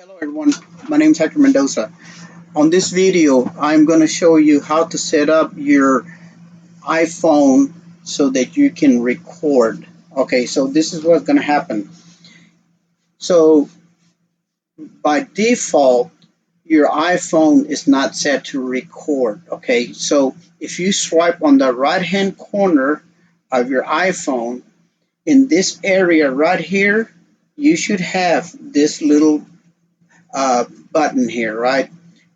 Hello everyone, my name is Hector Mendoza. On this video, I'm going to show you how to set up your iPhone so that you can record. Okay, so this is what's going to happen. So by default, your iPhone is not set to record. Okay, so if you swipe on the right hand corner of your iPhone, in this area right here, you should have this little button here, right?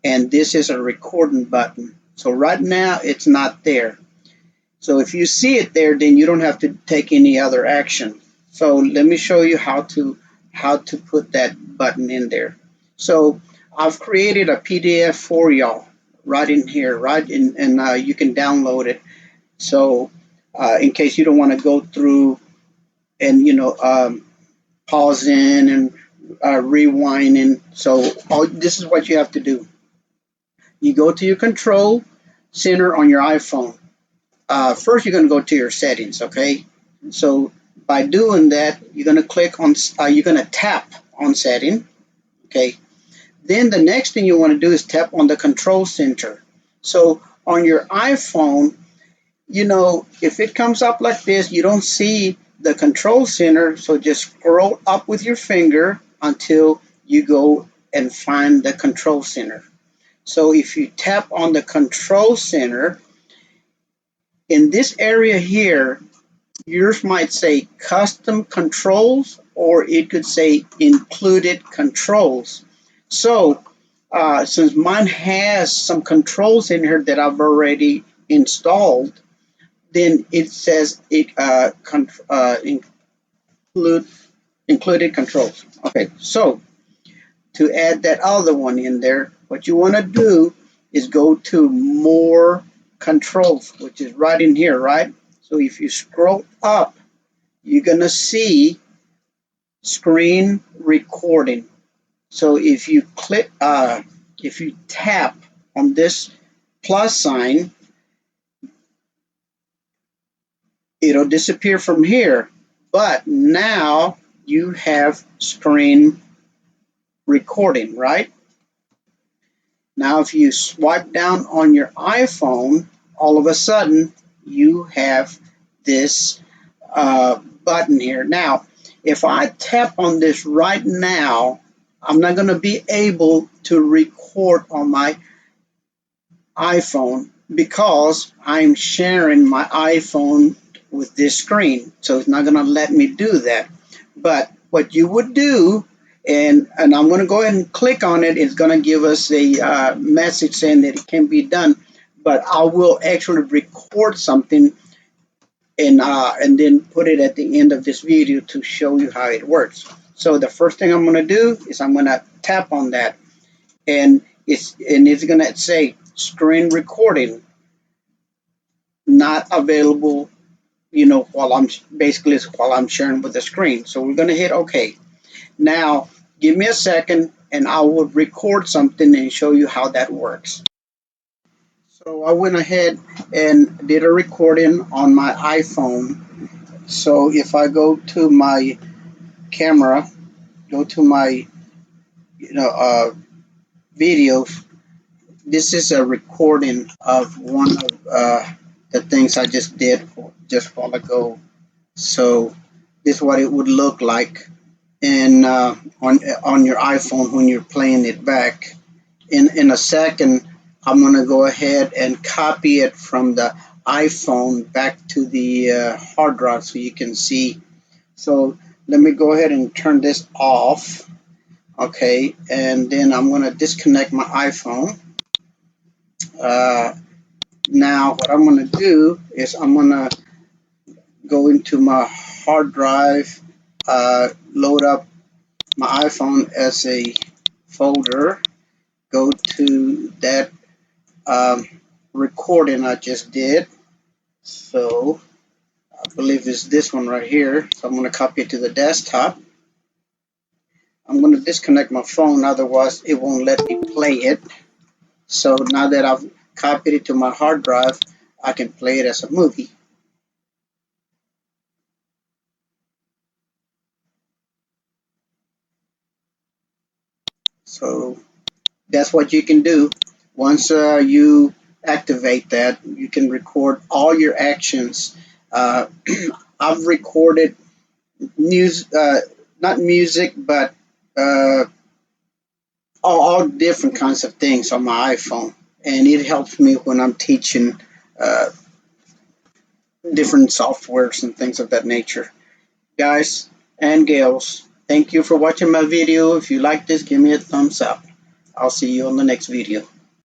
And this is a recording button. So right now it's not there. So if you see it there, then you don't have to take any other action. So let me show you how to put that button in there. So I've created a PDF for y'all right in here, right? And you can download it. So in case you don't want to go through and pausing and rewinding. So this is what you have to do. You go to your control center on your iPhone. First, you're going to go to your settings, okay? So by doing that, you're going to click on, you're going to tap on setting, okay? Then the next thing you want to do is tap on the control center. So on your iPhone, if it comes up like this, you don't see the control center, so just scroll up with your finger until you go and find the control center. So if you tap on the control center, in this area here, yours might say custom controls, or it could say included controls. So since mine has some controls in here that I've already installed, then it says it included controls. Okay, so to add that other one in there, what you want to do is go to more controls, which is right in here, right? So if you scroll up, you're going to see screen recording. So if you tap on this plus sign, it'll disappear from here. But now you have screen recording, right? Now, if you swipe down on your iPhone, all of a sudden you have this button here. Now, if I tap on this right now, I'm not going to be able to record on my iPhone because I'm sharing my iPhone with this screen. So it's not going to let me do that. But what you would do, and I'm going to go ahead and click on it, it's going to give us a message saying that it can be done. But I will actually record something and then put it at the end of this video to show you how it works. So the first thing I'm going to do is I'm going to tap on that, and it's going to say screen recording not available, while I'm sharing with the screen. So we're going to hit OK. Now give me a second and I will record something and show you how that works. So I went ahead and did a recording on my iPhone. So if I go to my camera, go to my videos, this is a recording of one of the things I just did just a while ago. So this is what it would look like on your iPhone when you're playing it back. In a second, I'm going to go ahead and copy it from the iPhone back to the hard drive so you can see. So let me go ahead and turn this off. Okay, and then I'm going to disconnect my iPhone. Now what I'm going to do is I'm going to go into my hard drive, load up my iPhone as a folder, go to that recording I just did. So I believe it's this one right here. So I'm going to copy it to the desktop. I'm going to disconnect my phone, otherwise it won't let me play it. So now that I've copied it to my hard drive, I can play it as a movie. So that's what you can do. Once you activate that, you can record all your actions. Uh, I've recorded music, not music, but uh, all different kinds of things on my iPhone, and it helps me when I'm teaching uh, different softwares and things of that nature. Guys and gals, thank you for watching my video. If you like this, give me a thumbs up. I'll see you on the next video.